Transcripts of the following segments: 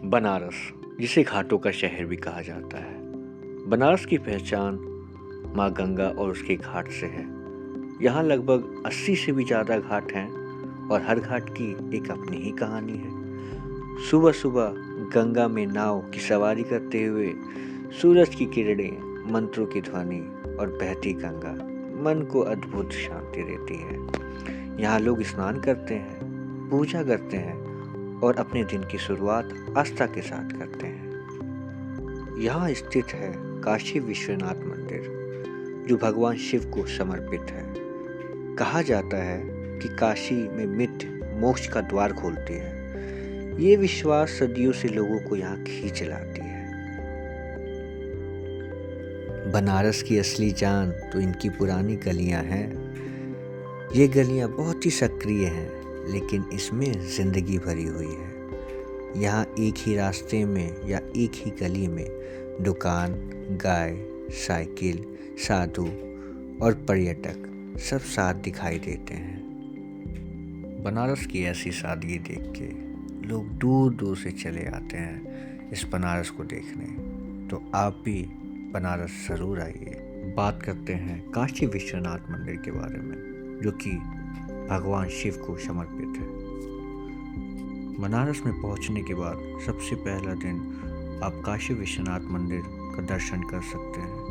बनारस, जिसे घाटों का शहर भी कहा जाता है। बनारस की पहचान माँ गंगा और उसके घाट से है। यहाँ लगभग 80 से भी ज़्यादा घाट हैं और हर घाट की एक अपनी ही कहानी है। सुबह सुबह गंगा में नाव की सवारी करते हुए सूरज की किरणें, मंत्रों की ध्वनि और बहती गंगा मन को अद्भुत शांति देती है। यहाँ लोग स्नान करते हैं, पूजा करते हैं और अपने दिन की शुरुआत आस्था के साथ करते हैं। यहाँ स्थित है काशी विश्वनाथ मंदिर, जो भगवान शिव को समर्पित है। कहा जाता है कि काशी में मृत्यु मोक्ष का द्वार खोलती है। ये विश्वास सदियों से लोगों को यहाँ खींच लाती है। बनारस की असली जान तो इनकी पुरानी गलियां हैं। ये गलियां बहुत ही सक्रिय हैं, लेकिन इसमें जिंदगी भरी हुई है। यहाँ एक ही रास्ते में या एक ही गली में दुकान, गाय, साइकिल, साधु और पर्यटक सब साथ दिखाई देते हैं। बनारस की ऐसी सादगी देख के लोग दूर दूर से चले आते हैं इस बनारस को देखने। तो आप भी बनारस ज़रूर आइए। बात करते हैं काशी विश्वनाथ मंदिर के बारे में, जो कि भगवान शिव को समर्पित है। बनारस में पहुंचने के बाद सबसे पहला दिन आप काशी विश्वनाथ मंदिर का दर्शन कर सकते हैं।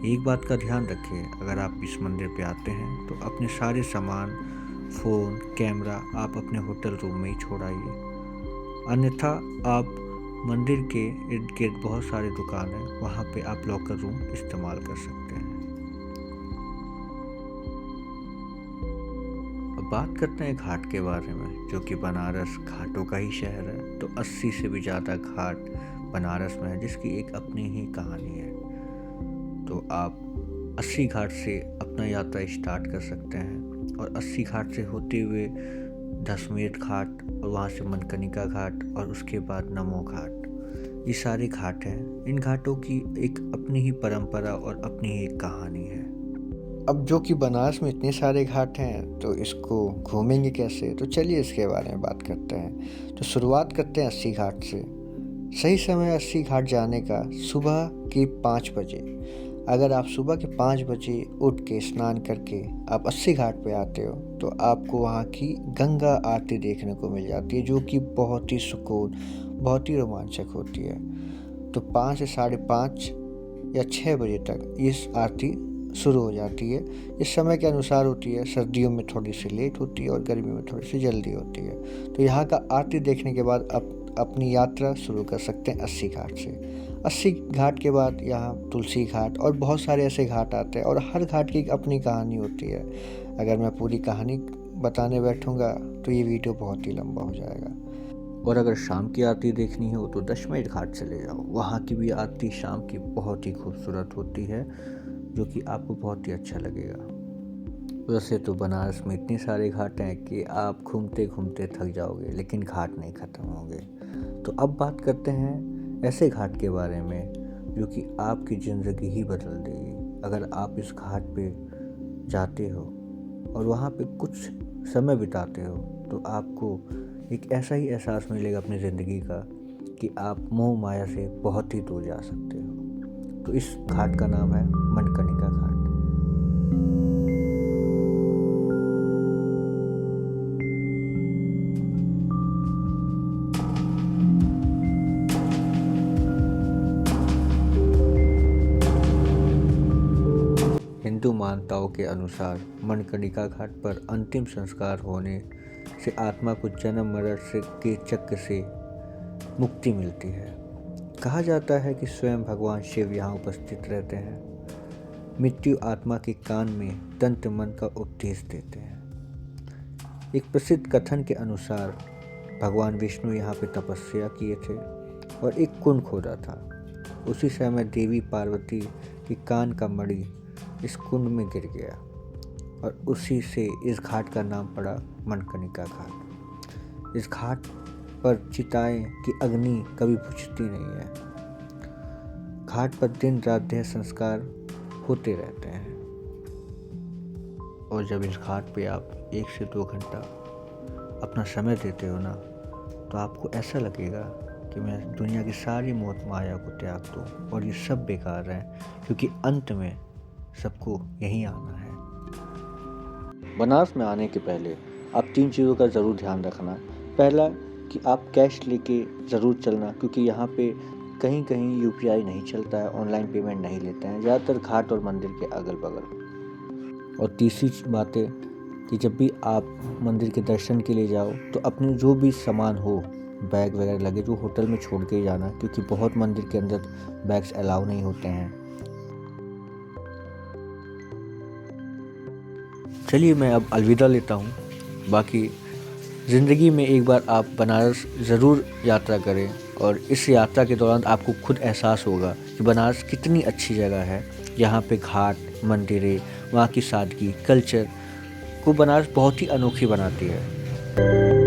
एक बात का ध्यान रखें, अगर आप इस मंदिर पे आते हैं तो अपने सारे सामान, फ़ोन, कैमरा आप अपने होटल रूम में ही छोड़ आइए। अन्यथा आप मंदिर के इर्द गिर्द बहुत सारे दुकान हैं, वहाँ पे आप लॉकर रूम इस्तेमाल कर सकते हैं। अब बात करते हैं घाट के बारे में, जो कि बनारस घाटों का ही शहर है। तो 80 से भी ज़्यादा घाट बनारस में है, जिसकी एक अपनी ही कहानी है। तो आप 80 घाट से अपना यात्रा स्टार्ट कर सकते हैं और 80 घाट से होते हुए दशमेध घाट और वहाँ से मनकनिका घाट और उसके बाद नमो घाट, ये सारे घाट हैं। इन घाटों की एक अपनी ही परंपरा और अपनी ही एक कहानी है। अब जो कि बनारस में इतने सारे घाट हैं, तो इसको घूमेंगे कैसे? तो चलिए इसके बारे में बात करते हैं। तो शुरुआत करते हैं 80 घाट से। सही समय 80 घाट जाने का सुबह के 5 बजे। अगर आप सुबह के 5 बजे उठ के स्नान करके आप 80 घाट पे आते हो, तो आपको वहाँ की गंगा आरती देखने को मिल जाती है, जो कि बहुत ही सुकून, बहुत ही रोमांचक होती है। तो 5 से 5:30 या 6 बजे तक इस आरती शुरू हो जाती है। इस समय के अनुसार होती है, सर्दियों में थोड़ी सी लेट होती है और गर्मियों में थोड़ी सी जल्दी होती है। तो यहाँ का आरती देखने के बाद अपनी यात्रा शुरू कर सकते हैं 80 घाट से। 80 घाट के बाद यहाँ तुलसी घाट और बहुत सारे ऐसे घाट आते हैं और हर घाट की अपनी कहानी होती है। अगर मैं पूरी कहानी बताने बैठूँगा तो ये वीडियो बहुत ही लंबा हो जाएगा। और अगर शाम की आरती देखनी हो तो दशमेध घाट चले जाओ। वहाँ की भी आरती शाम की बहुत ही खूबसूरत होती है, जो कि आपको बहुत ही अच्छा लगेगा। वैसे तो बनारस में इतने सारे घाट हैं कि आप घूमते घूमते थक जाओगे, लेकिन घाट नहीं ख़त्म होंगे। तो अब बात करते हैं ऐसे घाट के बारे में जो कि आपकी ज़िंदगी ही बदल देगी। अगर आप इस घाट पे जाते हो और वहाँ पे कुछ समय बिताते हो, तो आपको एक ऐसा ही एहसास मिलेगा अपनी ज़िंदगी का कि आप मोह माया से बहुत ही दूर जा सकते हो। तो इस घाट का नाम है मनकनिका घाट। हिंदू मान्यताओं के अनुसार मनकनिका घाट पर अंतिम संस्कार होने से आत्मा को जन्म मरण से के चक्र से मुक्ति मिलती है। कहा जाता है कि स्वयं भगवान शिव यहाँ उपस्थित रहते हैं। मृत्यु आत्मा के कान में तंत्र मन का उपदेश देते हैं। एक प्रसिद्ध कथन के अनुसार भगवान विष्णु यहाँ पे तपस्या किए थे और एक कुंड खोदा था। उसी समय देवी पार्वती के कान का मणि इस कुंड में गिर गया और उसी से इस घाट का नाम पड़ा मनकनिका घाट। इस घाट पर चिताएं की अग्नि कभी बुझती नहीं है। घाट पर दिन रात देह संस्कार होते रहते हैं। और जब इस घाट पे आप 1 से 2 घंटा अपना समय देते हो ना, तो आपको ऐसा लगेगा कि मैं दुनिया की सारी मोह माया को त्याग दूँ और ये सब बेकार है, क्योंकि अंत में सबको यहीं आना है। बनारस में आने के पहले आप 3 चीज़ों का ज़रूर ध्यान रखना। पहला कि आप कैश लेके ज़रूर चलना, क्योंकि यहाँ पे कहीं-कहीं यूपीआई नहीं चलता है, ऑनलाइन पेमेंट नहीं लेते हैं, ज़्यादातर घाट और मंदिर के अगल-बगल। और तीसरी बात है कि जब भी आप मंदिर के दर्शन के लिए जाओ तो अपने जो भी सामान हो, बैग वगैरह लगेज, वो होटल में छोड़ के ही जाना, क्योंकि बहुत मंदिर के अंदर बैग्स अलाउ नहीं होते हैं। चलिए मैं अब अलविदा लेता हूँ। बाकी ज़िंदगी में एक बार आप बनारस ज़रूर यात्रा करें और इस यात्रा के दौरान आपको खुद एहसास होगा कि बनारस कितनी अच्छी जगह है। यहाँ पे घाट, मंदिरें, वहाँ की सादगी, कल्चर को बनारस बहुत ही अनोखी बनाती है।